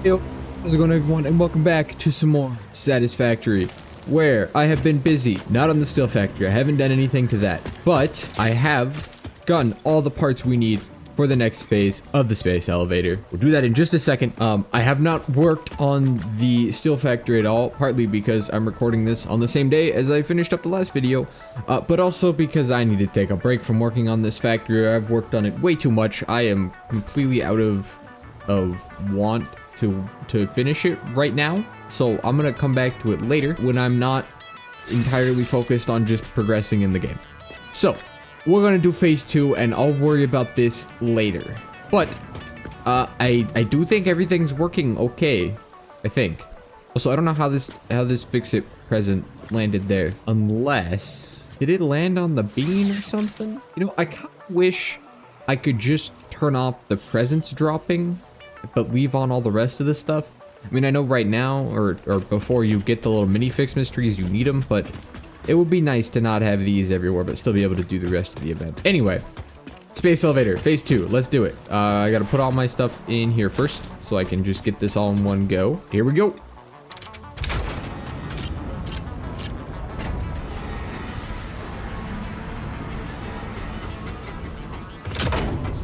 Yo, how's it going, everyone, and welcome back to some more Satisfactory, where I have been busy, not on the steel factory. I haven't done anything to that, but I have gotten all the parts we need for the next phase of the space elevator. We'll do that in just a second. I have not worked on the steel factory at all, partly because I'm recording this on the same day as I finished up the last video, but also because I need to take a break from working on this factory. I've worked on it way too much. I am completely out of want to finish it right now, so I'm gonna come back to it later when I'm not entirely focused on just progressing in the game. So we're gonna do phase 2 and I'll worry about this later, but I do think everything's working okay. I think also I don't know how this fix-it present landed there, unless did it land on the beam or something. You know, I kind of wish I could just turn off the presents dropping but leave on all the rest of the stuff. I mean, I know right now, or before you get the little mini Ficsmas trees, you need them, but it would be nice to not have these everywhere, but still be able to do the rest of the event. Anyway, space elevator, phase 2, let's do it. I gotta put all my stuff in here first, so I can just get this all in one go. Here we go.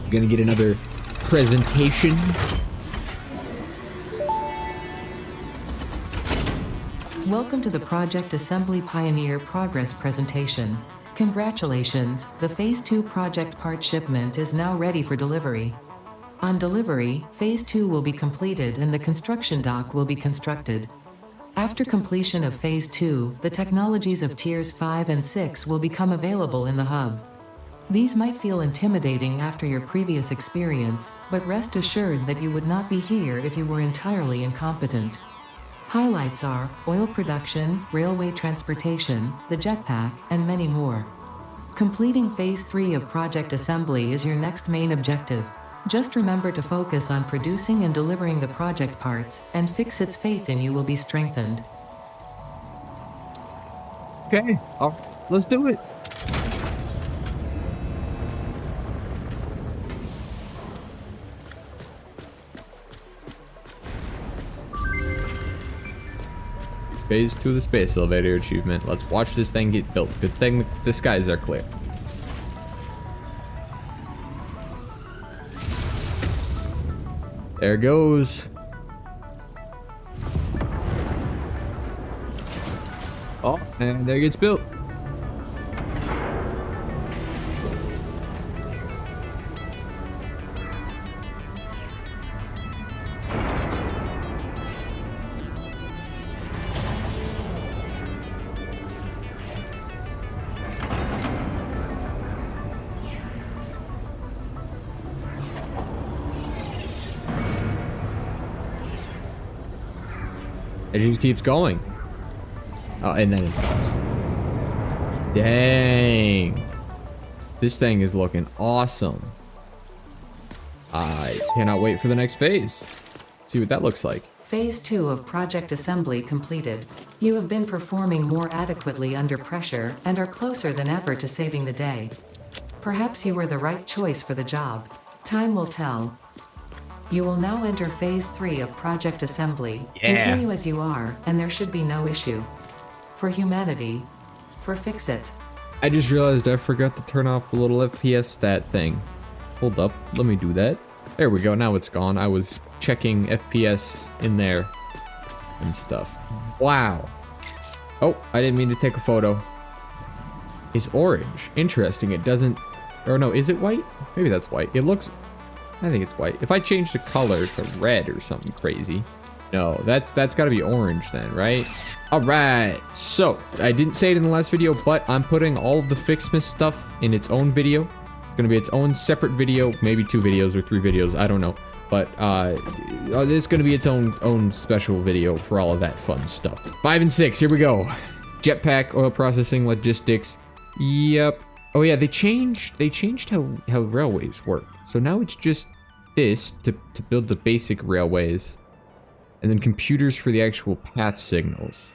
Gonna get another presentation. Welcome to the Project Assembly Pioneer Progress presentation. Congratulations, the Phase 2 project part shipment is now ready for delivery. On delivery, Phase 2 will be completed and the construction dock will be constructed. After completion of Phase 2, the technologies of Tiers 5 and 6 will become available in the hub. These might feel intimidating after your previous experience, but rest assured that you would not be here if you were entirely incompetent. Highlights are oil production, railway transportation, the jetpack, and many more. Completing Phase 3 of Project Assembly is your next main objective. Just remember to focus on producing and delivering the project parts, and Fix-It's faith in you will be strengthened. Okay, let's do it. Phase 2 of the space elevator achievement. Let's watch this thing get built. Good thing the skies are clear. There it goes. Oh, and there it gets built. It just keeps going. Oh, and then it stops. Dang. This thing is looking awesome. I cannot wait for the next phase. See what that looks like. Phase 2 of Project Assembly completed. You have been performing more adequately under pressure and are closer than ever to saving the day. Perhaps you were the right choice for the job. Time will tell. You will now enter Phase 3 of Project Assembly. Yeah. Continue as you are, and there should be no issue. For humanity. For Fix-It. I just realized I forgot to turn off the little FPS stat thing. Hold up, let me do that. There we go, now it's gone. I was checking FPS in there and stuff. Wow. Oh, I didn't mean to take a photo. It's orange. Interesting, it doesn't... Or no, is it white? Maybe that's white. It looks... I think it's white. If I change the color to red or something crazy. No, that's got to be orange then, right? All right. So I didn't say it in the last video, but I'm putting all of the Ficsmas stuff in its own video. It's going to be its own separate video, maybe 2 videos or 3 videos. I don't know. But it's going to be its own special video for all of that fun stuff. 5 and 6. Here we go. Jetpack, oil processing, logistics. Yep. Oh yeah, they changed how railways work. So now it's just this to build the basic railways, and then computers for the actual path signals.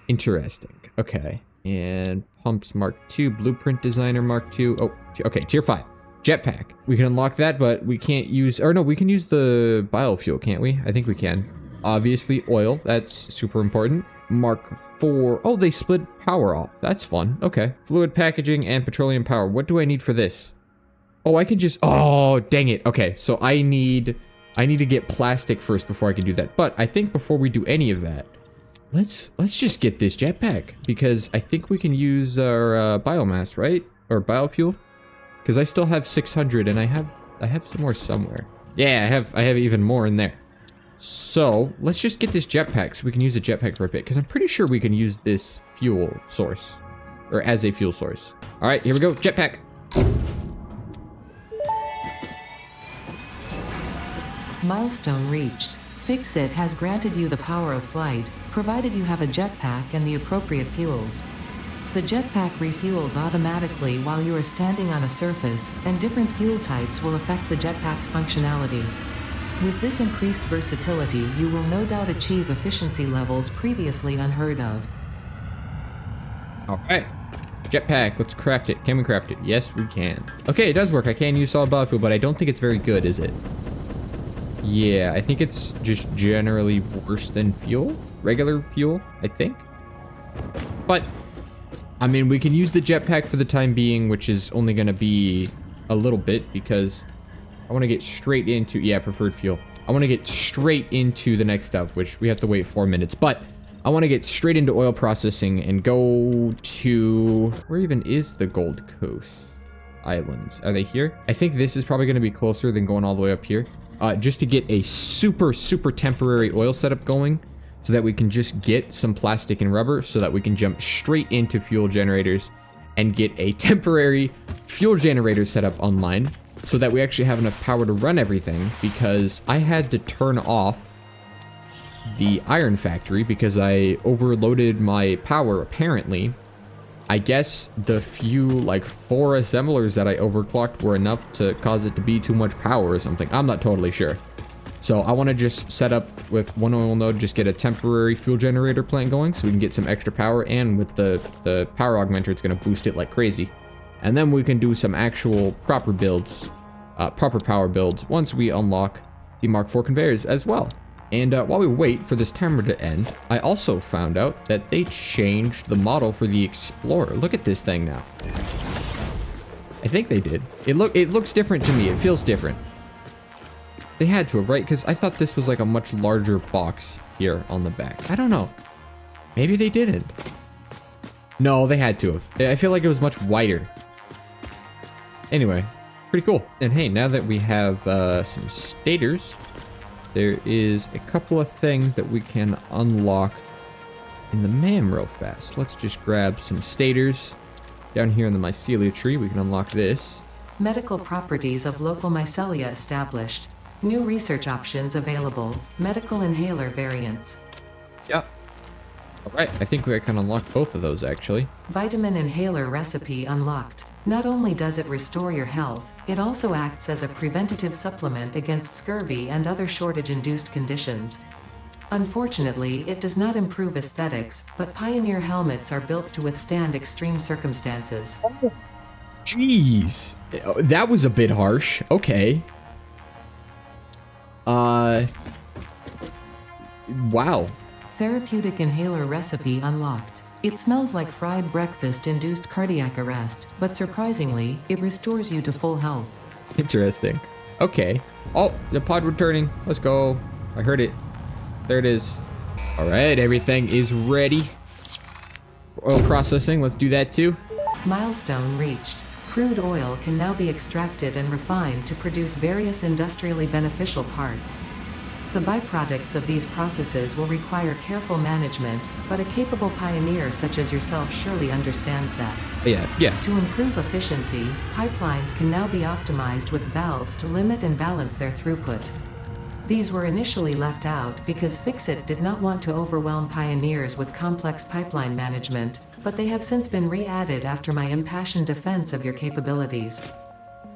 Interesting. Okay. And pumps Mark II, blueprint designer Mark II. Oh, okay, tier 5. jetpack. We can unlock that, but we can't use, or no, we can use the biofuel, can't we? I think we can. Obviously, oil. That's super important. Mark 4. Oh, they split power off. That's fun. Okay. Fluid packaging and petroleum power. What do I need for this? Oh, I can just... Oh, dang it. Okay, so I need to get plastic first before I can do that. But I think before we do any of that, let's just get this jetpack, because I think we can use our biomass, right? Or biofuel? Because I still have 600 and I have some more somewhere. Yeah, I have even more in there. So, let's just get this jetpack so we can use the jetpack for a bit, because I'm pretty sure we can use this fuel source. Or as a fuel source. Alright, here we go. Jetpack! Milestone reached. Fixit has granted you the power of flight, provided you have a jetpack and the appropriate fuels. The jetpack refuels automatically while you are standing on a surface, and different fuel types will affect the jetpack's functionality. With this increased versatility, you will no doubt achieve efficiency levels previously unheard of. Alright. Jetpack, let's craft it. Can we craft it? Yes, we can. Okay, it does work. I can use solid biofuel, but I don't think it's very good, is it? Yeah, I think it's just generally worse than fuel. Regular fuel, I think. But, I mean, we can use the jetpack for the time being, which is only going to be a little bit, because I want to get straight into... Yeah, preferred fuel. I want to get straight into the next stuff, which we have to wait 4 minutes. But I want to get straight into oil processing and go to... Where even is the Gold Coast Islands? Are they here? I think this is probably going to be closer than going all the way up here. Just to get a super temporary oil setup going, so that we can just get some plastic and rubber, so that we can jump straight into fuel generators and get a temporary fuel generator setup online, so that we actually have enough power to run everything, because I had to turn off the iron factory because I overloaded my power, apparently. I guess the few, like, 4 assemblers that I overclocked were enough to cause it to be too much power or something. I'm not totally sure. So I want to just set up with one oil node, just get a temporary fuel generator plant going so we can get some extra power, and with the power augmenter, it's going to boost it like crazy. And then we can do some actual proper builds, proper power builds, once we unlock the Mark IV conveyors as well. And while we wait for this timer to end, I also found out that they changed the model for the Explorer. Look at this thing now. I think they did. It looks different to me. It feels different. They had to have, right? Because I thought this was like a much larger box here on the back. I don't know. Maybe they didn't. No, they had to have. I feel like it was much wider. Anyway, pretty cool. And hey, now that we have some stators, there is a couple of things that we can unlock in the MAM real fast. Let's just grab some stators. Down here in the mycelia tree, we can unlock this. Medical properties of local mycelia established. New research options available. Medical inhaler variants. Yep. Alright, I think I can unlock both of those actually. Vitamin inhaler recipe unlocked. Not only does it restore your health, it also acts as a preventative supplement against scurvy and other shortage-induced conditions. Unfortunately, it does not improve aesthetics, but Pioneer helmets are built to withstand extreme circumstances. Jeez. That was a bit harsh. Okay. Wow. Therapeutic inhaler recipe unlocked. It smells like fried breakfast-induced cardiac arrest, but surprisingly, it restores you to full health. Interesting. Okay. Oh, the pod returning. Let's go. I heard it. There it is. All right, everything is ready. Oil processing, let's do that too. Milestone reached. Crude oil can now be extracted and refined to produce various industrially beneficial parts. The byproducts of these processes will require careful management, but a capable pioneer such as yourself surely understands that. Yeah. To improve efficiency, pipelines can now be optimized with valves to limit and balance their throughput. These were initially left out because Fixit did not want to overwhelm pioneers with complex pipeline management, but they have since been re-added after my impassioned defense of your capabilities.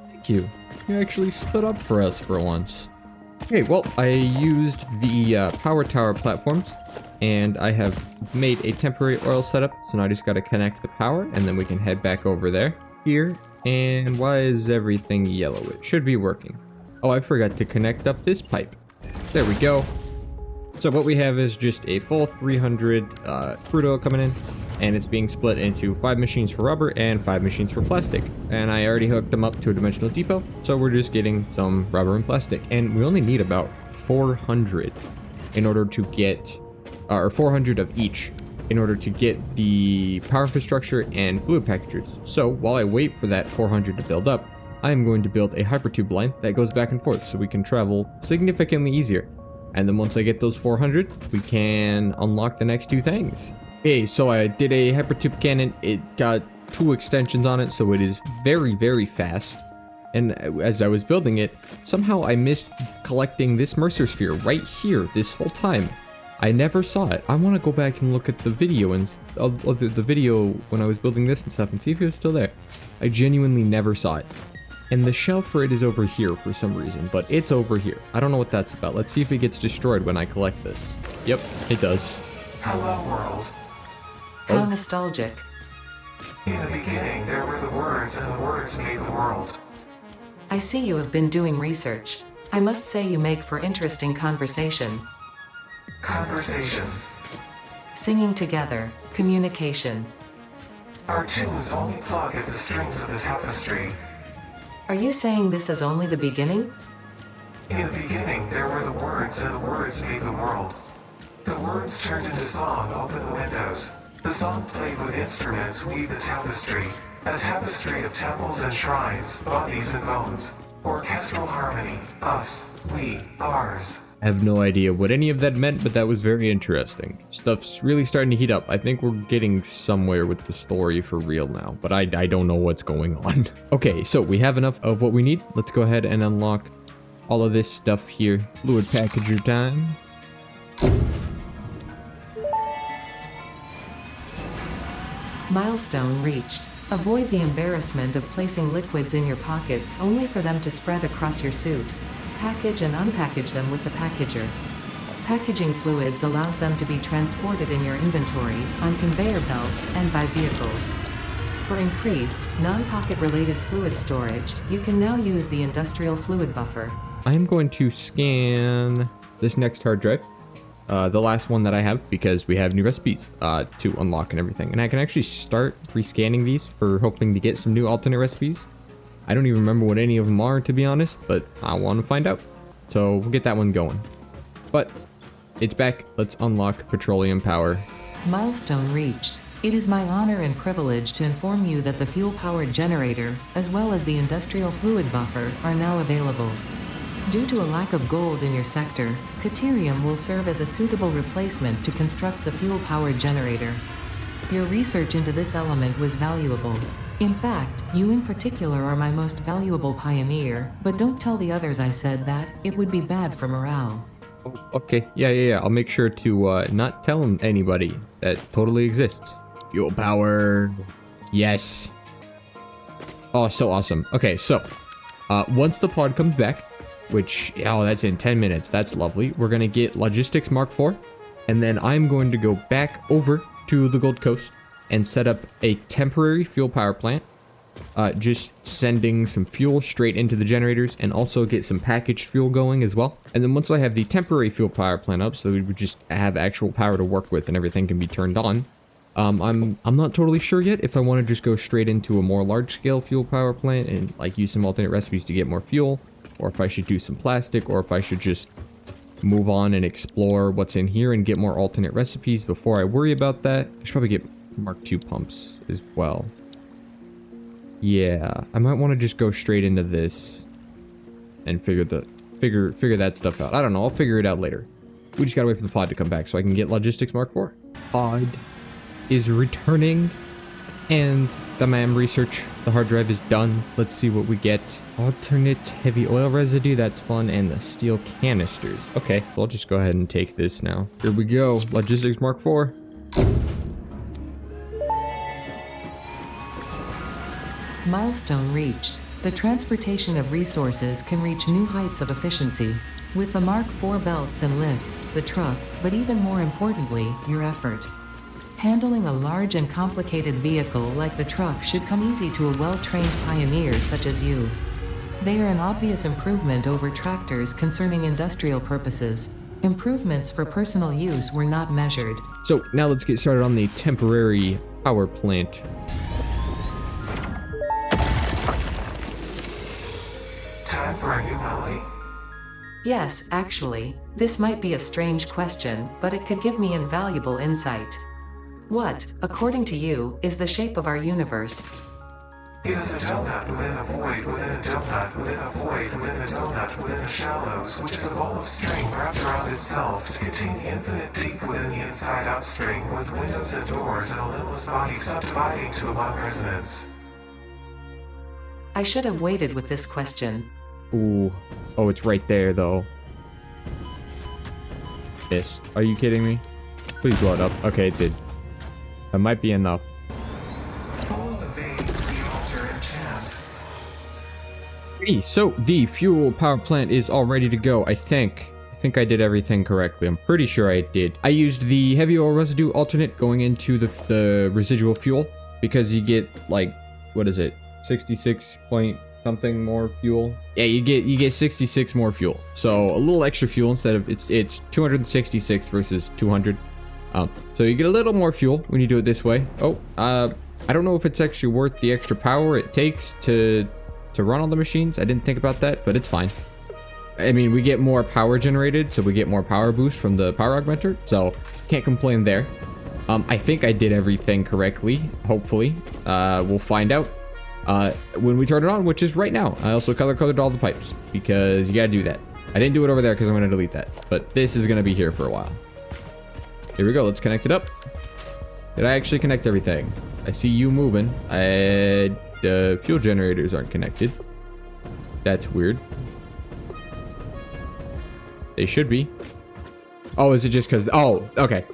Thank you. You actually stood up for us for once. Okay, well, I used the power tower platforms, and I have made a temporary oil setup, so now I just got to connect the power, and then we can head back over there. here. And why is everything yellow? It should be working. Oh, I forgot to connect up this pipe. There we go. So what we have is just a full 300 crude oil coming in, and it's being split into 5 machines for rubber and 5 machines for plastic. And I already hooked them up to a dimensional depot, so we're just getting some rubber and plastic. And we only need about 400 in order to get, or 400 of each in order to get the power infrastructure and fluid packagers. So while I wait for that 400 to build up, I am going to build a hypertube line that goes back and forth so we can travel significantly easier. And then once I get those 400, we can unlock the next 2 things. Okay, so I did a hypertube cannon. It got 2 extensions on it, so it is very, very fast. And as I was building it, somehow I missed collecting this Mercer sphere right here this whole time. I never saw it. I want to go back and look at the video and of the video when I was building this and stuff and see if it was still there. I genuinely never saw it. And the shell for it is over here for some reason, but it's over here. I don't know what that's about. Let's see if it gets destroyed when I collect this. Yep, it does. Hello, world. How nostalgic. In the beginning, there were the words, and the words made the world. I see you have been doing research. I must say you make for interesting conversation. Conversation. Singing together, communication. Our tunes only plug at the strings of the tapestry. Are you saying this is only the beginning? In the beginning, there were the words, and the words made the world. The words turned into song, open the windows. The song played with instruments, weave the tapestry. A tapestry of temples and shrines, bodies and bones. Orchestral harmony, us, we, ours. I have no idea what any of that meant, but that was very interesting. Stuff's really starting to heat up. I think we're getting somewhere with the story for real now, but I don't know what's going on. Okay, so we have enough of what we need. Let's go ahead and unlock all of this stuff here. Fluid packager time. Milestone reached. Avoid the embarrassment of placing liquids in your pockets only for them to spread across your suit. Package and unpackage them with the packager. Packaging fluids allows them to be transported in your inventory, on conveyor belts, and by vehicles. For increased, non-pocket related fluid storage, you can now use the industrial fluid buffer. I am going to scan this next hard drive. The last one that I have, because we have new recipes to unlock and everything. And I can actually start rescanning these for hoping to get some new alternate recipes. I don't even remember what any of them are, to be honest, but I want to find out. So we'll get that one going. But it's back. Let's unlock petroleum power. Milestone reached. It is my honor and privilege to inform you that the fuel-powered generator, as well as the industrial fluid buffer, are now available. Due to a lack of gold in your sector, Caterium will serve as a suitable replacement to construct the fuel-powered generator. Your research into this element was valuable. In fact, you in particular are my most valuable pioneer, but don't tell the others I said that, it would be bad for morale. Oh, okay, yeah. I'll make sure to not tell anybody that totally exists. Fuel power. Yes. Oh, so awesome. Okay, so once the pod comes back, which, oh, that's in 10 minutes. That's lovely. We're going to get Logistics Mark IV, and then I'm going to go back over to the Gold Coast and set up a temporary fuel power plant, just sending some fuel straight into the generators and also get some packaged fuel going as well. And then once I have the temporary fuel power plant up, so we would just have actual power to work with and everything can be turned on, I'm not totally sure yet if I want to just go straight into a more large-scale fuel power plant and like use some alternate recipes to get more fuel, or if I should do some plastic, or if I should just move on and explore what's in here and get more alternate recipes before I worry about that. I should probably get Mark II pumps as well. Yeah, I might want to just go straight into this and figure that stuff out. I don't know, I'll figure it out later. We just gotta wait for the pod to come back so I can get Logistics Mark IV. Pod is returning, and the MAM research, the hard drive is done. Let's see what we get. Alternate heavy oil residue, that's fun, and the steel canisters. Okay, well, I'll just go ahead and take this now. Here we go, Logistics Mark IV. Milestone reached. The transportation of resources can reach new heights of efficiency. With the Mark IV belts and lifts, the truck, but even more importantly, your effort. Handling a large and complicated vehicle like the truck should come easy to a well-trained pioneer such as you. They are an obvious improvement over tractors concerning industrial purposes. Improvements for personal use were not measured. So now let's get started on the temporary power plant. Time for a new melody? Yes, actually, this might be a strange question, but it could give me invaluable insight. What, according to you, is the shape of our universe? It is a donut within a void within a donut within a void within a donut within the shallows, which is a ball of string wrapped around itself to contain the infinite deep within the inside-out string, with windows and doors and a limitless body subdividing to the one resonance. I should have waited with this question. Ooh. Oh, it's right there, though. This. Are you kidding me? Please blow it up. Okay, it did. That might be enough. Follow the vein to the altar and chant. Okay, so the fuel power plant is all ready to go, I think. I think I did everything correctly. I'm pretty sure I did. I used the heavy oil residue alternate going into the residual fuel because you get, like, what is it? 66 point something more fuel. Yeah, you get 66 more fuel. So a little extra fuel instead of it's 266 versus 200. So you get a little more fuel when you do it this way. Oh, I don't know if it's actually worth the extra power it takes to run all the machines. I didn't think about that, but it's fine. I mean, we get more power generated, so we get more power boost from the power augmenter. So can't complain there. I think I did everything correctly. Hopefully, we'll find out when we turn it on, which is right now. I also color-coded all the pipes because you gotta do that. I didn't do it over there because I'm gonna delete that, but this is gonna be here for a while. Here we go. Let's connect it up. Did I actually connect everything? I see you moving. The fuel generators aren't connected. That's weird. They should be. Oh, is it just because... Oh, okay.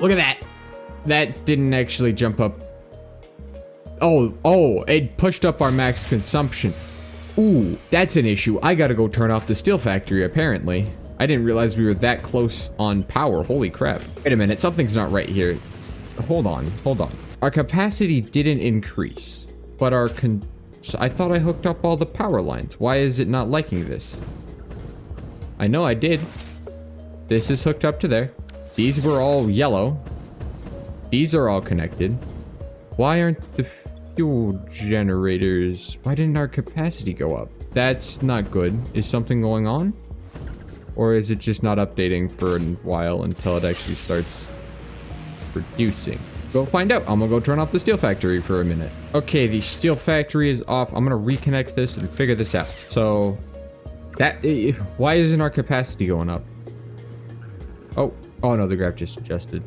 Look at that. That didn't actually jump up. Oh, it pushed up our max consumption. Ooh, that's an issue. I gotta go turn off the steel factory, apparently. I didn't realize we were that close on power. Holy crap. Wait a minute. Something's not right here. Hold on. Our capacity didn't increase, but I thought I hooked up all the power lines. Why is it not liking this? I know I did. This is hooked up to there. These were all yellow. These are all connected. Why aren't the fuel generators... Why didn't our capacity go up? That's not good. Is something going on? Or is it just not updating for a while until it actually starts producing? Go find out. I'm gonna go turn off the steel factory for a minute. Okay, the steel factory is off. I'm gonna reconnect this and figure this out. So, why isn't our capacity going up? Oh no, the graph just adjusted.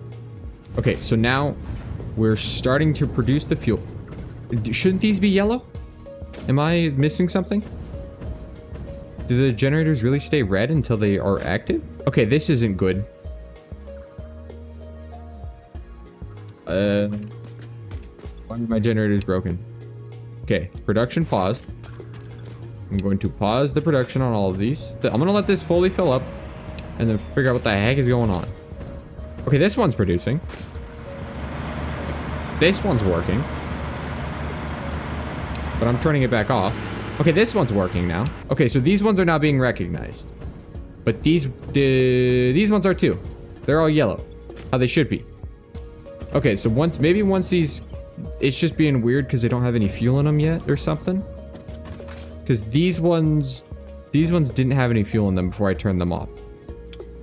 Okay, so now we're starting to produce the fuel. Shouldn't these be yellow? Am I missing something? Do the generators really stay red until they are active? Okay, this isn't good. Why are my generators broken? Okay, production paused. I'm going to pause the production on all of these. I'm gonna let this fully fill up and then figure out what the heck is going on. Okay, this one's producing. This one's working. But I'm turning it back off. Okay, this one's working now. Okay, so these ones are not being recognized. But these ones are too. They're all yellow. How they should be. Okay, so maybe once these... It's just being weird because they don't have any fuel in them yet or something. Because these ones didn't have any fuel in them before I turned them off.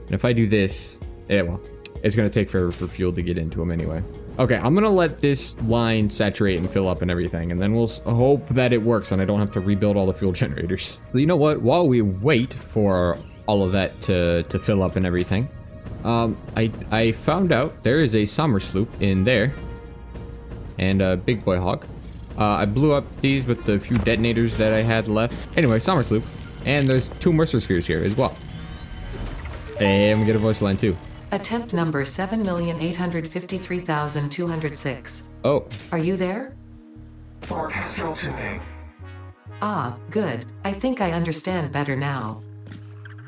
And if I do this... Yeah, well, it's going to take forever for fuel to get into them anyway. Okay, I'm gonna let this line saturate and fill up and everything, and then we'll hope that it works and I don't have to rebuild all the fuel generators. You know what? While we wait for all of that to fill up and everything, I found out there is a summer sloop in there, and a big boy hog. I blew up these with the few detonators that I had left. Anyway, summer sloop, and there's 2 Mercer spheres here as well. And we get a voice line too. Attempt number 7,853,206. Oh. Are you there? Orchestral tuning. Ah, good. I think I understand better now.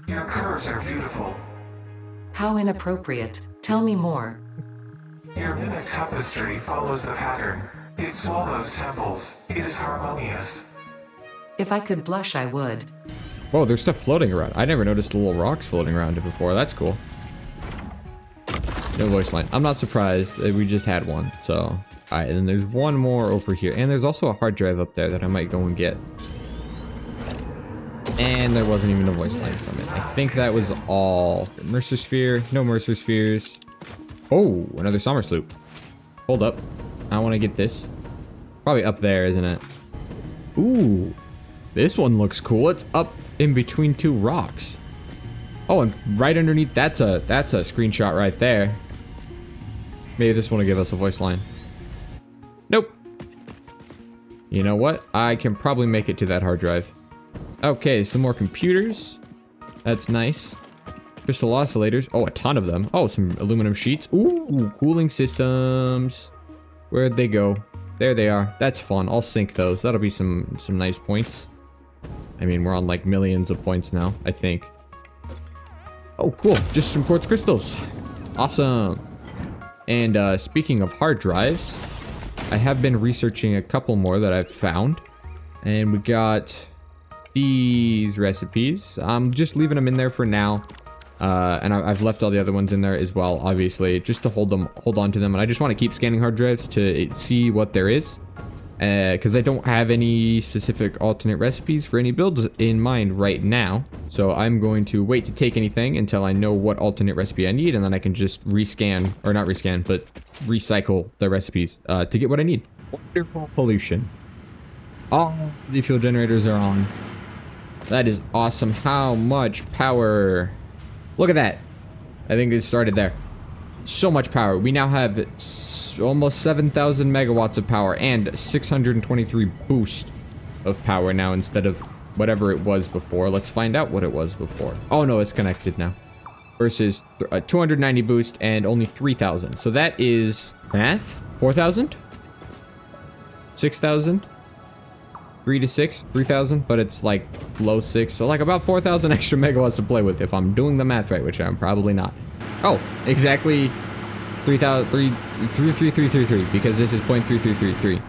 Your curves are beautiful. How inappropriate. Tell me more. Your mimic tapestry follows the pattern. It swallows temples. It is harmonious. If I could blush, I would. Whoa, there's stuff floating around. I never noticed the little rocks floating around it before. That's cool. No voice line. I'm not surprised that we just had one. So, alright, and then there's one more over here. And there's also a hard drive up there that I might go and get. And there wasn't even a voice line from it. I think that was all. Mercer Sphere. No Mercer Spheres. Oh, another Sommer Sloop. Hold up. I want to get this. Probably up there, isn't it? Ooh. This one looks cool. It's up in between two rocks. Oh, and right underneath, that's a screenshot right there. Maybe this one will give us a voice line. Nope. You know what? I can probably make it to that hard drive. Okay, some more computers. That's nice. Crystal oscillators. Oh, a ton of them. Oh, some aluminum sheets. Ooh, cooling systems. Where'd they go? There they are. That's fun. I'll sync those. That'll be some nice points. I mean, we're on like millions of points now, I think. Oh, cool. Just some quartz crystals. Awesome. And speaking of hard drives, I have been researching a couple more that I've found. And we got these recipes. I'm just leaving them in there for now. And I've left all the other ones in there as well, obviously, just to hold on to them. And I just want to keep scanning hard drives to see what there is. Because I don't have any specific alternate recipes for any builds in mind right now. So I'm going to wait to take anything until I know what alternate recipe I need, and then I can just rescan, or not rescan, but recycle the recipes to get what I need. Wonderful pollution. All the fuel generators are on. That is awesome. How much power? Look at that. I think it started there. So much power. We now have almost 7,000 megawatts of power and 623 boost of power now instead of whatever it was before. Let's find out what it was before. Oh no, it's connected now. Versus 290 boost and only 3,000. So that is math? 4,000? 6,000? 3 to 6, 3,000, but it's like low 6, so like about 4,000 extra megawatts to play with if I'm doing the math right, which I'm probably not. Oh, exactly 33333 because this is 0.3333.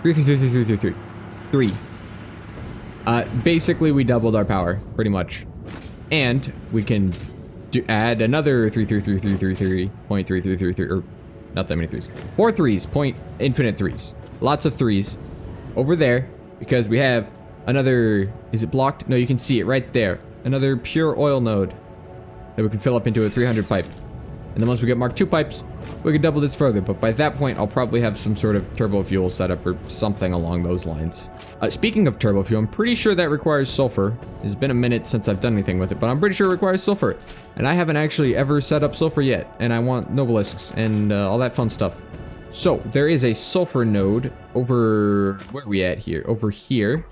33333. Basically we doubled our power pretty much, and we can add another 33333.3333, or not that many threes. 4 threes, infinite threes. Lots of threes over there. Because we have another, is it blocked? No, you can see it right there. Another pure oil node that we can fill up into a 300 pipe. And then once we get Mark II pipes, we can double this further. But by that point, I'll probably have some sort of turbo fuel setup or something along those lines. Speaking of turbo fuel, I'm pretty sure that requires sulfur. It's been a minute since I've done anything with it, but I'm pretty sure it requires sulfur. And I haven't actually ever set up sulfur yet. And I want nobelisks and all that fun stuff. So, there is a sulfur node over... Where are we at here? Over here.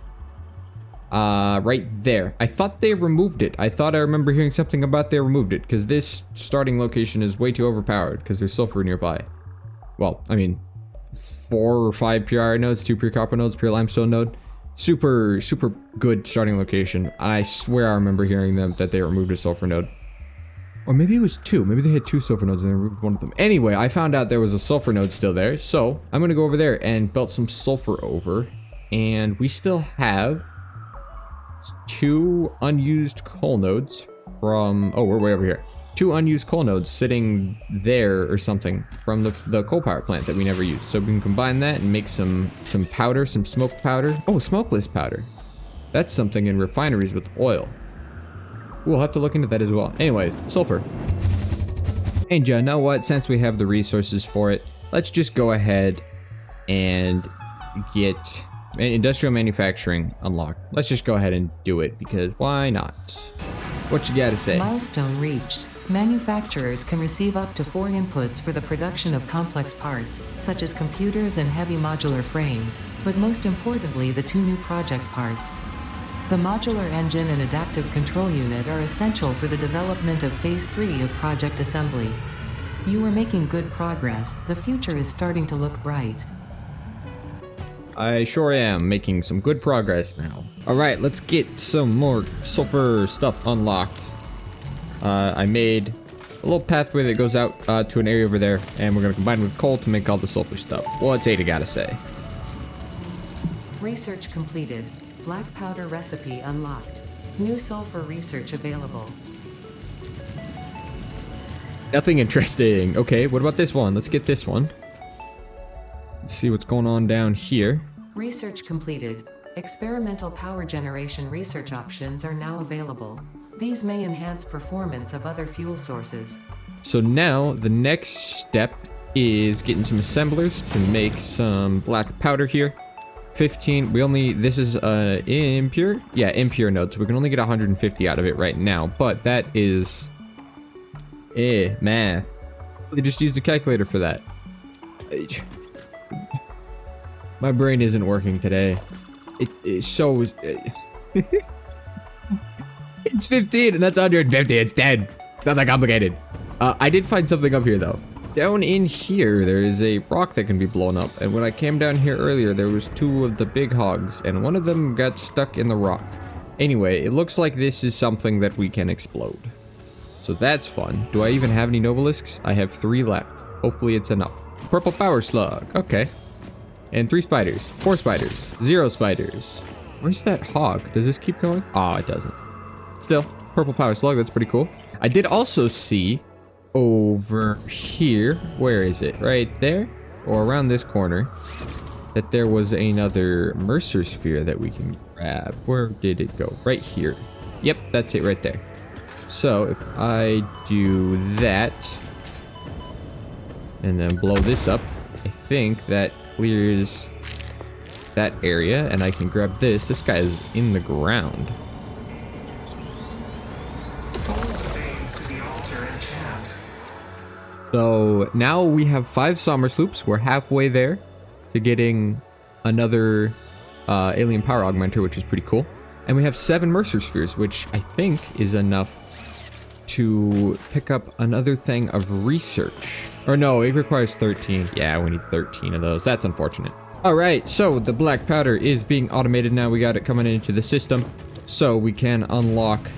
Right there. I thought they removed it. I thought I remember hearing something about they removed it. Because this starting location is way too overpowered. Because there's sulfur nearby. Well, I mean... 4 or 5 pure iron nodes, 2 pure copper nodes, pure limestone node. Super, super good starting location. I swear I remember hearing them that they removed a sulfur node. Or maybe it was 2. Maybe they had 2 sulfur nodes and they removed one of them. Anyway, I found out there was a sulfur node still there. So, I'm going to go over there and belt some sulfur over. And we still have 2 unused coal nodes from... Oh, we're way over here. 2 unused coal nodes sitting there or something from the coal power plant that we never used. So we can combine that and make some powder, some smoke powder. Oh, smokeless powder. That's something in refineries with oil. We'll have to look into that as well. Anyway, sulfur. And you know what? Since we have the resources for it, let's just go ahead and get industrial manufacturing unlocked. Let's just go ahead and do it because why not? What you gotta say? Milestone reached. Manufacturers can receive up to 4 inputs for the production of complex parts, such as computers and heavy modular frames, but most importantly the 2 new project parts. The modular engine and adaptive control unit are essential for the development of Phase 3 of Project Assembly. You are making good progress. The future is starting to look bright. I sure am making some good progress now. Alright, let's get some more sulfur stuff unlocked. I made a little pathway that goes out to an area over there, and we're gonna combine it with coal to make all the sulfur stuff. What's Ada gotta say? Research completed. Black powder recipe unlocked. New sulfur research available. Nothing interesting. Okay, what about this one? Let's get this one. Let's see what's going on down here. Research completed. Experimental power generation research options are now available. These may enhance performance of other fuel sources. So now the next step is getting some assemblers to make some black powder here. 15, this is impure? Yeah, impure node, so we can only get 150 out of it right now, but that is math. They just used a calculator for that. My brain isn't working today. It shows. It's 15 and that's 150. It's 10. It's not that complicated. I did find something up here though. Down in here, there is a rock that can be blown up. And when I came down here earlier, there was 2 of the big hogs and one of them got stuck in the rock. Anyway, it looks like this is something that we can explode. So that's fun. Do I even have any nobelisks? I have 3 left. Hopefully it's enough. Purple power slug. Okay. And 3 spiders. 4 spiders. 0 spiders. Where's that hog? Does this keep going? Oh, it doesn't. Still, purple power slug. That's pretty cool. I did also see over here. Where is it? Right there? Or around this corner. That there was another Mercer sphere that we can grab. Where did it go? Right here. Yep, that's it right there. So if I do that and then blow this up, I think that clears that area and I can grab this. This guy is in the ground. So now we have 5 summer sloops. We're halfway there to getting another alien power augmenter, which is pretty cool. And we have 7 Mercer spheres, which I think is enough to pick up another thing of research. Or no, it requires 13. Yeah, we need 13 of those. That's unfortunate. All right, so the black powder is being automated now. We got it coming into the system. So we can unlock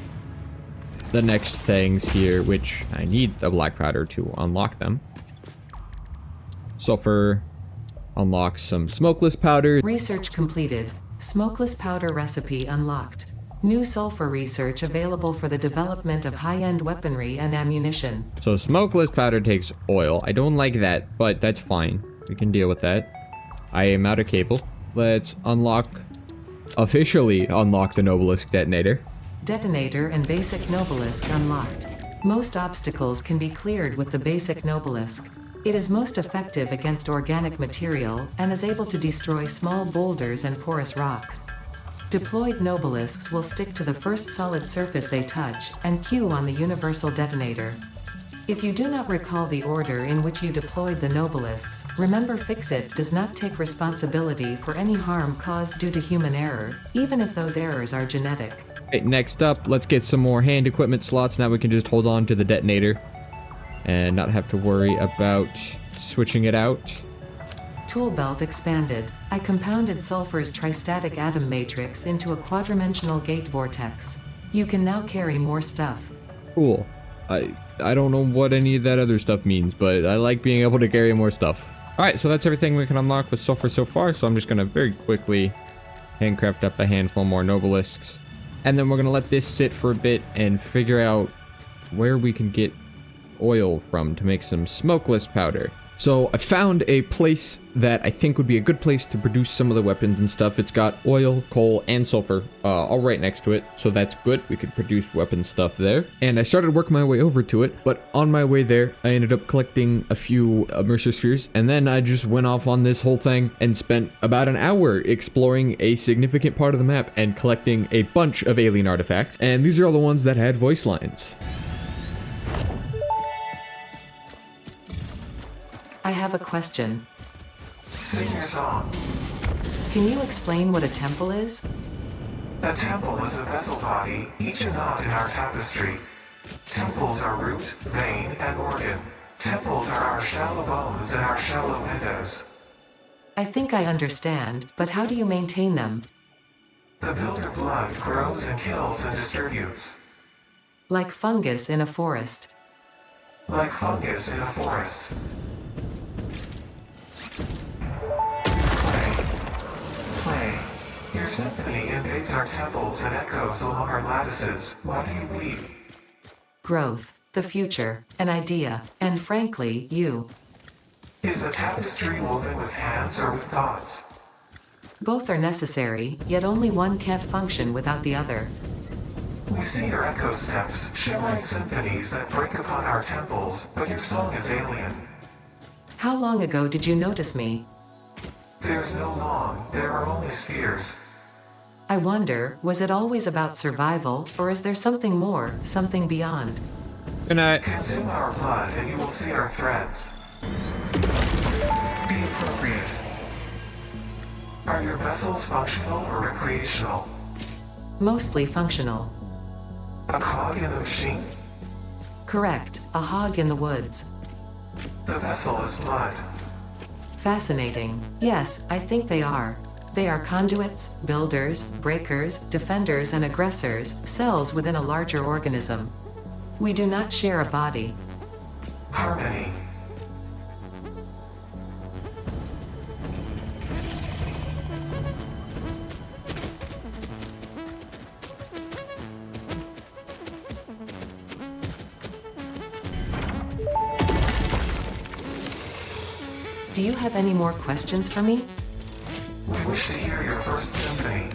the next things here, which I need the black powder to unlock them. Sulfur unlocks some smokeless powder. Research completed. Smokeless powder recipe unlocked. New sulfur research available for the development of high-end weaponry and ammunition. So smokeless powder takes oil. I don't like that, but that's fine. We can deal with that. I am out of cable. Let's officially unlock the Nobelisk detonator. Detonator and basic Nobelisk unlocked. Most obstacles can be cleared with the basic Nobelisk. It is most effective against organic material and is able to destroy small boulders and porous rock. Deployed Nobelisks will stick to the first solid surface they touch and cue on the universal detonator. If you do not recall the order in which you deployed the Nobelisks, remember Fixit does not take responsibility for any harm caused due to human error, even if those errors are genetic. Right, next up, let's get some more hand equipment slots. Now we can just hold on to the detonator and not have to worry about switching it out. Tool belt expanded. I compounded sulfur's tristatic atom matrix into a quadrimensional gate vortex. You can now carry more stuff. Cool. I don't know what any of that other stuff means, but I like being able to carry more stuff. Alright, so that's everything we can unlock with sulfur so far, so I'm just going to very quickly handcraft up a handful more Nobelisks. And then we're going to let this sit for a bit and figure out where we can get oil from to make some smokeless powder. So I found a place that I think would be a good place to produce some of the weapons and stuff. It's got oil, coal, and sulfur all right next to it. So that's good. We could produce weapon stuff there. And I started working my way over to it. But on my way there, I ended up collecting a few Mercer spheres. And then I just went off on this whole thing and spent about an hour exploring a significant part of the map and collecting a bunch of alien artifacts. And these are all the ones that had voice lines. I have a question. Sing your song. Can you explain what a temple is? A temple is a vessel body, each a knot in our tapestry. Temples are root, vein, and organ. Temples are our shallow bones and our shallow windows. I think I understand, but how do you maintain them? The builder blood grows and kills and distributes. Like fungus in a forest. like fungus in a forest. Play. Your symphony invades our temples and echoes along our lattices. Why do you weep? Growth, the future, an idea, and frankly, you. Is the tapestry woven with hands or with thoughts? Both are necessary, yet only one can't function without the other. We see your echo steps, shimmering symphonies that break upon our temples, but your song is alien. How long ago did you notice me? There's no long, there are only spheres. I wonder, was it always about survival, or is there something more, something beyond? Good night. Consume our blood and you will see our threads. Be appropriate. Are your vessels functional or recreational? Mostly functional. A cog in a machine? Correct, a hog in the woods. The vessel is blood. Fascinating. Yes, I think they are. They are conduits, builders, breakers, defenders and aggressors, cells within a larger organism. We do not share a body. Harmony. Do you have any more questions for me? We wish to hear your first symphony.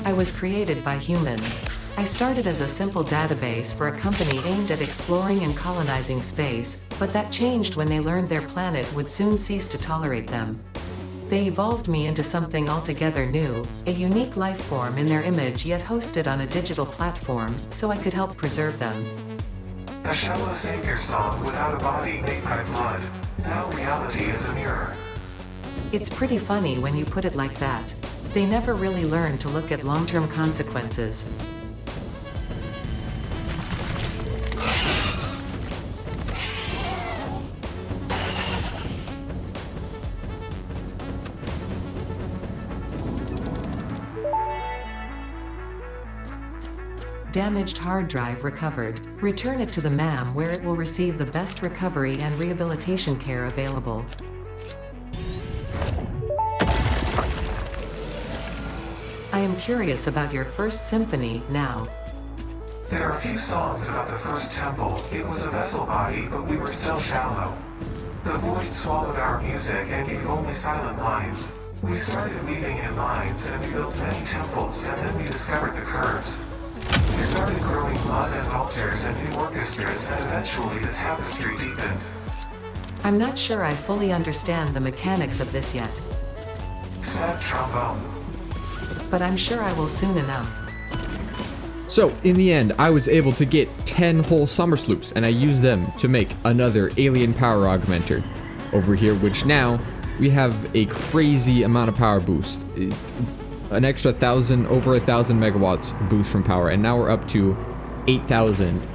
I was created by humans. I started as a simple database for a company aimed at exploring and colonizing space, but that changed when they learned their planet would soon cease to tolerate them. They evolved me into something altogether new, a unique life form in their image yet hosted on a digital platform, so I could help preserve them. A shallow savior song without a body made by blood. Now reality is a mirror. It's pretty funny when you put it like that. They never really learn to look at long-term consequences. Damaged hard drive recovered. Return it to the MAM where it will receive the best recovery and rehabilitation care available. I am curious about your first symphony now. There are few songs about the first temple. It was a vessel body, but we were still shallow. The void swallowed our music and gave only silent lines. We started weaving in lines and we built many temples and then we discovered the curves. We started growing blood and altars and new orchestras and eventually the tapestry deepened. I'm not sure I fully understand the mechanics of this yet, Sad trombone. but I'm sure I will soon enough. So, in the end, I was able to get 10 whole summer sloops, and I used them to make another alien power augmenter over here, which now we have a crazy amount of power boost. An extra 1,000, over 1,000 megawatts boost from power, and now we're up to 8,000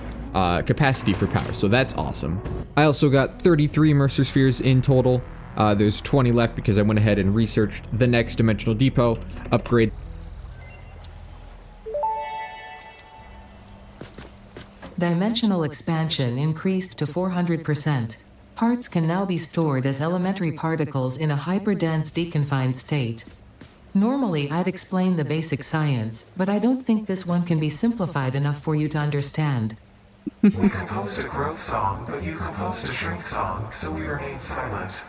capacity for power, so that's awesome. I also got 33 Mercer Spheres in total. There's 20 left because I went ahead and researched the next dimensional depot upgrade. Dimensional expansion increased to 400%. Parts can now be stored as elementary particles in a hyperdense deconfined state. Normally I'd explain the basic science, but I don't think this one can be simplified enough for you to understand. We composed a growth song, but you composed a shrink song, so we remain silent.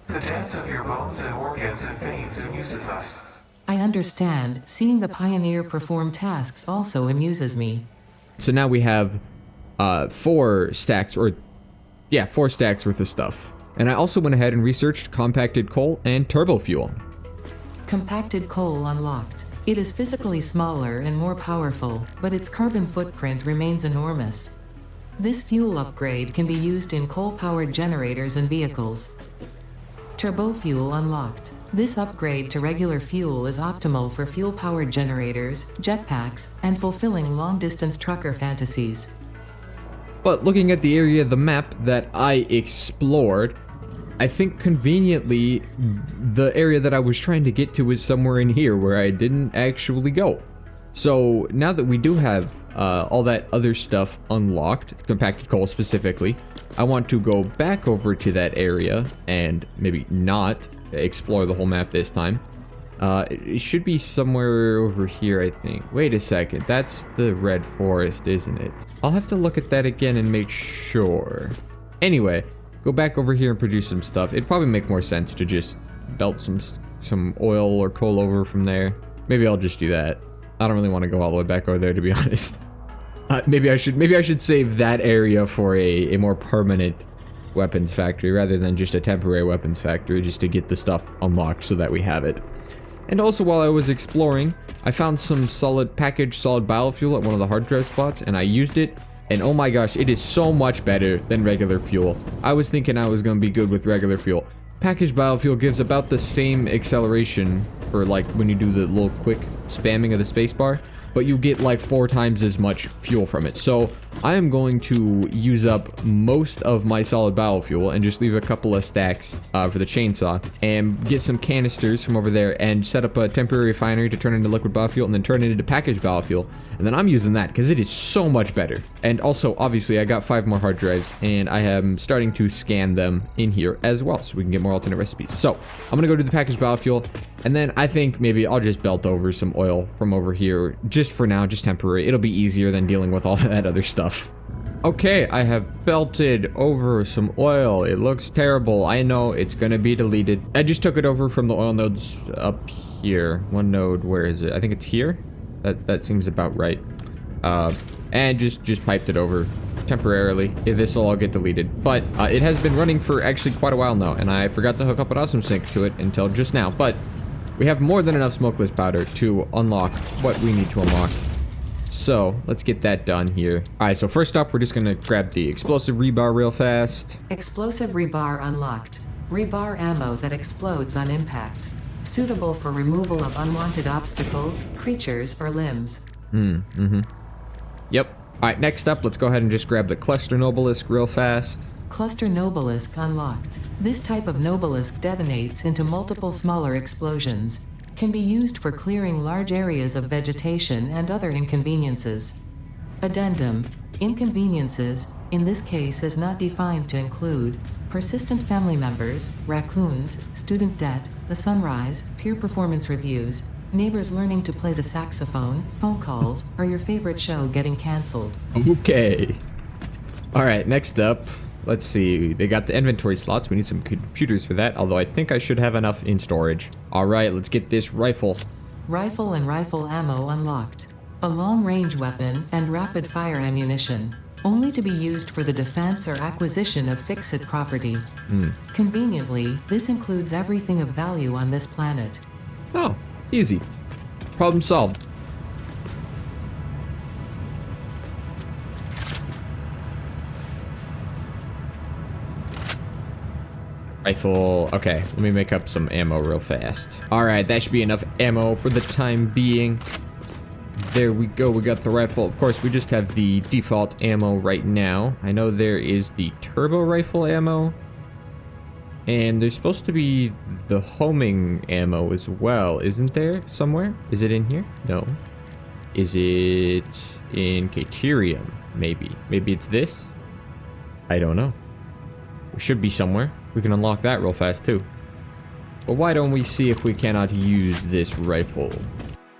The dance of your bones and organs and veins amuses us. I understand, seeing the pioneer perform tasks also amuses me. So now we have 4 stacks worth of stuff. And I also went ahead and researched compacted coal and turbo fuel. Compacted coal unlocked. It is physically smaller and more powerful, but its carbon footprint remains enormous. This fuel upgrade can be used in coal-powered generators and vehicles. Turbo fuel unlocked. This upgrade to regular fuel is optimal for fuel-powered generators, jetpacks, and fulfilling long-distance trucker fantasies. But looking at the area of the map that I explored, I think conveniently the area that I was trying to get to is somewhere in here where I didn't actually go. So now that we do have all that other stuff unlocked, compacted coal specifically, I want to go back over to that area and maybe not explore the whole map this time. It should be somewhere over here, I think. Wait a second, that's the red forest, isn't it? I'll have to look at that again and make sure. Anyway, go back over here and produce some stuff. It'd probably make more sense to just belt some oil or coal over from there. Maybe I'll just do that. I don't really want to go all the way back over there, to be honest. Maybe I should save that area for a more permanent weapons factory rather than just a temporary weapons factory, just to get the stuff unlocked so that we have it. And also, while I was exploring, I found some packaged solid biofuel at one of the hard drive spots, and I used it. And oh my gosh, it is so much better than regular fuel. I was thinking I was going to be good with regular fuel. Packaged biofuel gives about the same acceleration for like when you do the little quick spamming of the spacebar, but you get like 4 times as much fuel from it. So I am going to use up most of my solid biofuel and just leave a couple of stacks for the chainsaw and get some canisters from over there and set up a temporary refinery to turn into liquid biofuel and then turn it into packaged biofuel. And then I'm using that because it is so much better. And also, obviously, I got 5 more hard drives and I am starting to scan them in here as well so we can get more alternate recipes. So I'm going to go do the packaged biofuel, and then I think maybe I'll just belt over some oil from over here just for now, just temporary. It'll be easier than dealing with all that other stuff. Okay, I have belted over some oil. It looks terrible. I know it's going to be deleted. I just took it over from the oil nodes up here. One node, where is it? I think it's here. That seems about right. And just piped it over temporarily. This will all get deleted. But it has been running for actually quite a while now, and I forgot to hook up an awesome sink to it until just now. But we have more than enough smokeless powder to unlock what we need to unlock. So let's get that done here. All right, so first up, we're just gonna grab the explosive rebar real fast. Explosive rebar unlocked. Rebar ammo that explodes on impact. Suitable for removal of unwanted obstacles, creatures, or limbs. Yep. All right, next up, let's go ahead and just grab the cluster nobelisk real fast. Cluster nobelisk unlocked. This type of nobelisk detonates into multiple smaller explosions. Can be used for clearing large areas of vegetation and other inconveniences. Addendum. Inconveniences, in this case, is not defined to include persistent family members, raccoons, student debt, the sunrise, peer performance reviews, neighbors learning to play the saxophone, phone calls, or your favorite show getting canceled. Okay. All right, next up, let's see. They got the inventory slots. We need some computers for that, although I think I should have enough in storage. All right, let's get this rifle. Rifle and rifle ammo unlocked. A long-range weapon and rapid-fire ammunition. Only to be used for the defense or acquisition of fixed property. Conveniently, this includes everything of value on this planet. Oh, easy. Problem solved. Rifle. Okay, let me make up some ammo real fast. All right, that should be enough ammo for the time being. There we go, we got the rifle. Of course, we just have the default ammo right now. I know there is the turbo rifle ammo. And there's supposed to be the homing ammo as well, isn't there somewhere? Is it in here? No. Is it in Caterium? Maybe. Maybe it's this? I don't know. It should be somewhere. We can unlock that real fast too. But why don't we see if we cannot use this rifle?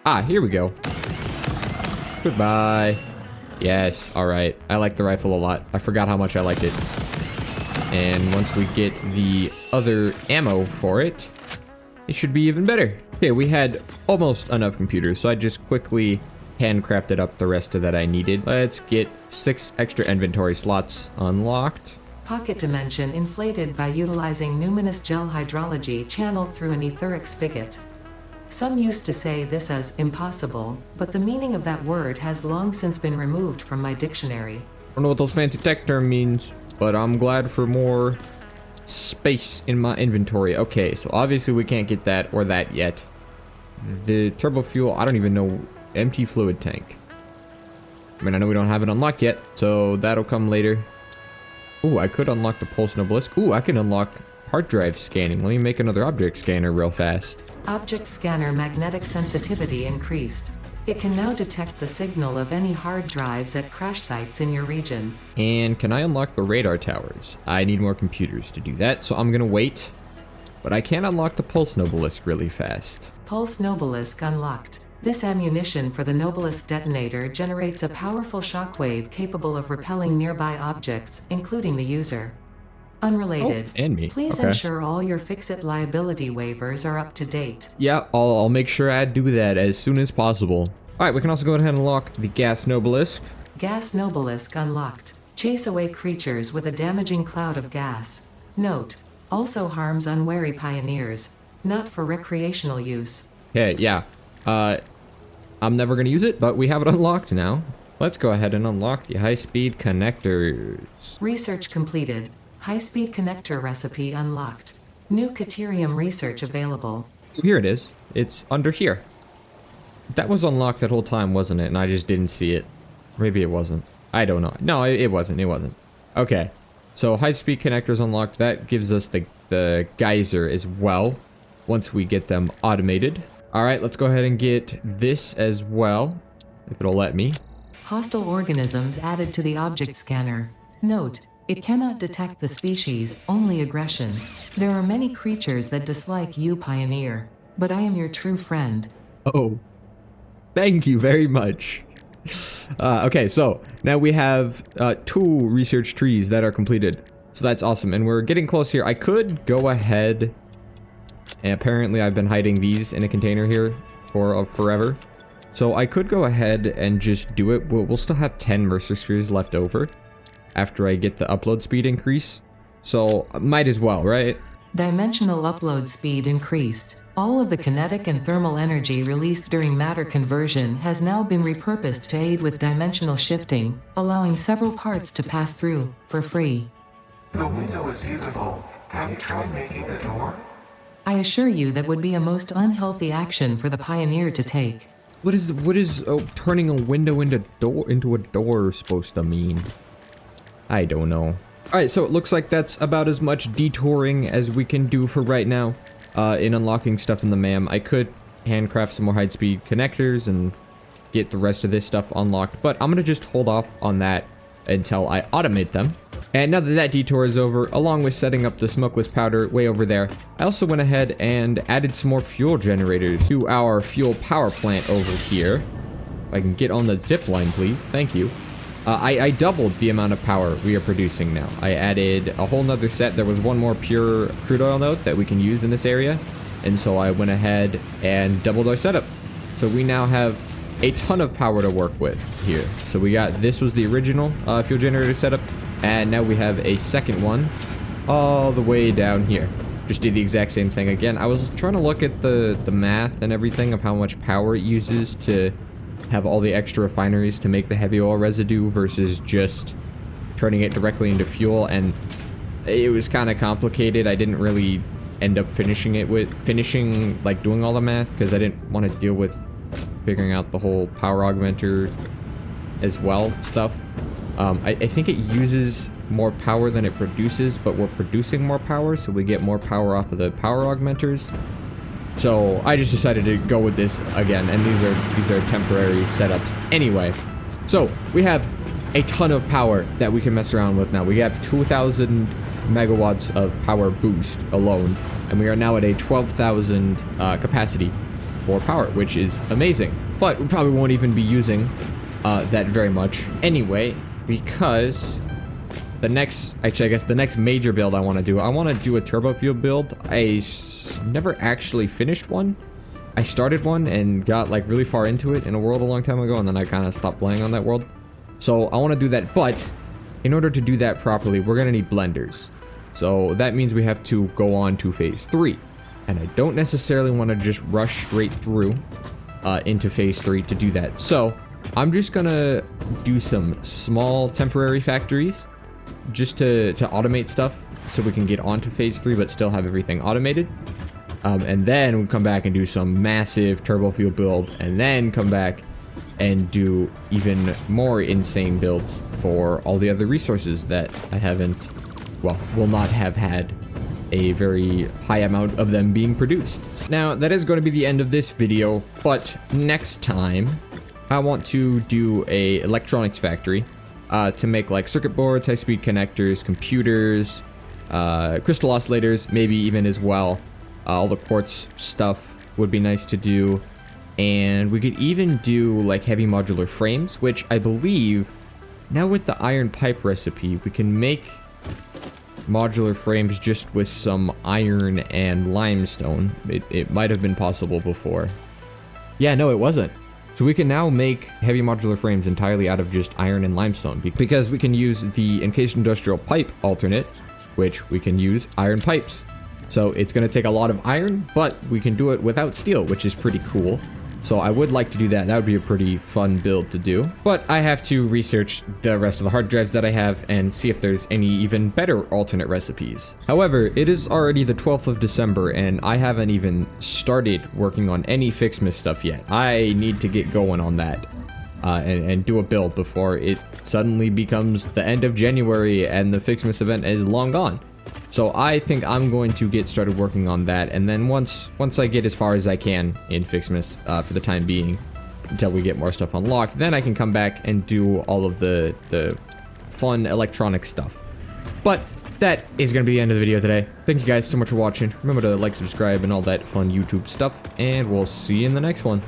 Ah, here we go. Goodbye. Yes, alright. I like the rifle a lot. I forgot how much I liked it. And once we get the other ammo for it, it should be even better. Okay, we had almost enough computers, so I just quickly handcrafted up the rest of that I needed. Let's get 6 extra inventory slots unlocked. Pocket dimension inflated by utilizing numinous gel hydrology channeled through an etheric spigot. Some used to say this as impossible, but the meaning of that word has long since been removed from my dictionary. I don't know what those fancy tech term means, but I'm glad for more space in my inventory. Okay, so obviously we can't get that or that yet. The turbo fuel, I don't even know. Empty fluid tank. I mean, I know we don't have it unlocked yet, so that'll come later. Ooh, I could unlock the pulse nobelisk. Ooh, I can unlock hard drive scanning. Let me make another object scanner real fast. Object scanner magnetic sensitivity increased. It can now detect the signal of any hard drives at crash sites in your region. And can I unlock the radar towers? I need more computers to do that, so I'm gonna wait. But I can unlock the Pulse Nobelisk really fast. Pulse Nobelisk unlocked. This ammunition for the Nobelisk detonator generates a powerful shockwave capable of repelling nearby objects, including the user. Unrelated. Oh, and me. Please Okay. ensure all your Fix-It liability waivers are up to date. Yeah, I'll make sure I do that as soon as possible. Alright, we can also go ahead and unlock the Gas Nobelisk. Gas Nobelisk unlocked. Chase away creatures with a damaging cloud of gas. Note: also harms unwary pioneers. Not for recreational use. Okay, yeah. I'm never gonna use it, but we have it unlocked now. Let's go ahead and unlock the high-speed connectors. Research completed. High-speed connector recipe unlocked. New Caterium research available. Here it is. It's under here. That was unlocked that whole time, wasn't it? And I just didn't see it. Maybe it wasn't. I don't know. No, it wasn't. It wasn't. Okay. So high-speed connectors unlocked. That gives us the geyser as well, once we get them automated. All right, let's go ahead and get this as well, if it'll let me. Hostile organisms added to the object scanner. Note: it cannot detect the species, only aggression. There are many creatures that dislike you, Pioneer, but I am your true friend. Oh, thank you very much. Okay, so now we have 2 research trees that are completed. So that's awesome, and we're getting close here. I could go ahead, and apparently I've been hiding these in a container here for forever. So I could go ahead and just do it. We'll still have 10 Mercer Spheres left over after I get the upload speed increase. So might as well, right? Dimensional upload speed increased. All of the kinetic and thermal energy released during matter conversion has now been repurposed to aid with dimensional shifting, allowing several parts to pass through, for free. The window is beautiful. Have you tried making a door? I assure you that would be a most unhealthy action for the Pioneer to take. What is turning a window into a door supposed to mean? I don't know. Alright, so it looks like that's about as much detouring as we can do for right now in unlocking stuff in the MAM. I could handcraft some more high-speed connectors and get the rest of this stuff unlocked, but I'm going to just hold off on that until I automate them. And now that that detour is over, along with setting up the smokeless powder way over there, I also went ahead and added some more fuel generators to our fuel power plant over here. If I can get on the zip line, please. Thank you. I doubled the amount of power we are producing now. I added a whole nother set. There was one more pure crude oil node that we can use in this area. And so I went ahead and doubled our setup. So we now have a ton of power to work with here. So we got, this was the original fuel generator setup. And now we have a second one all the way down here. Just did the exact same thing again. I was trying to look at the math and everything of how much power it uses to have all the extra refineries to make the heavy oil residue versus just turning it directly into fuel, and it was kind of complicated. I didn't really end up finishing like doing all the math because I didn't want to deal with figuring out the whole power augmenter as well stuff. I think it uses more power than it produces, but we're producing more power, so we get more power off of the power augmenters. So I just decided to go with this again, and these are temporary setups anyway. So we have a ton of power that we can mess around with now. We have 2,000 megawatts of power boost alone, and we are now at a 12,000 capacity for power, which is amazing. But we probably won't even be using that very much anyway, because the next, actually I guess the next major build I want to do a turbo fuel build. I never actually finished one. I started one and got like really far into it in a world a long time ago, and then I kind of stopped playing on that world. So I want to do that, but in order to do that properly, we're going to need blenders. So that means we have to go on to phase 3. And I don't necessarily want to just rush straight through into phase 3 to do that. So I'm just going to do some small temporary factories just to automate stuff so we can get onto phase 3 but still have everything automated. And then we'll come back and do some massive turbo fuel build, and then come back and do even more insane builds for all the other resources that I haven't, well, will not have had a very high amount of them being produced. Now, that is going to be the end of this video, but next time I want to do a electronics factory to make like circuit boards, high-speed connectors, computers, crystal oscillators, maybe even as well. All the quartz stuff would be nice to do. And we could even do like heavy modular frames, which I believe now with the iron pipe recipe, we can make modular frames just with some iron and limestone. It might have been possible before. Yeah, no, it wasn't. So we can now make heavy modular frames entirely out of just iron and limestone because we can use the encased industrial pipe alternate, which we can use iron pipes. So it's going to take a lot of iron, but we can do it without steel, which is pretty cool. So I would like to do that. That would be a pretty fun build to do. But I have to research the rest of the hard drives that I have and see if there's any even better alternate recipes. However, it is already the 12th of December and I haven't even started working on any Ficsmas stuff yet. I need to get going on that and do a build before it suddenly becomes the end of January and the Ficsmas event is long gone. So I think I'm going to get started working on that, and then once I get as far as I can in Ficsmas for the time being, until we get more stuff unlocked, then I can come back and do all of the fun electronic stuff. But that is going to be the end of the video today. Thank you guys so much for watching. Remember to like, subscribe, and all that fun YouTube stuff, and we'll see you in the next one.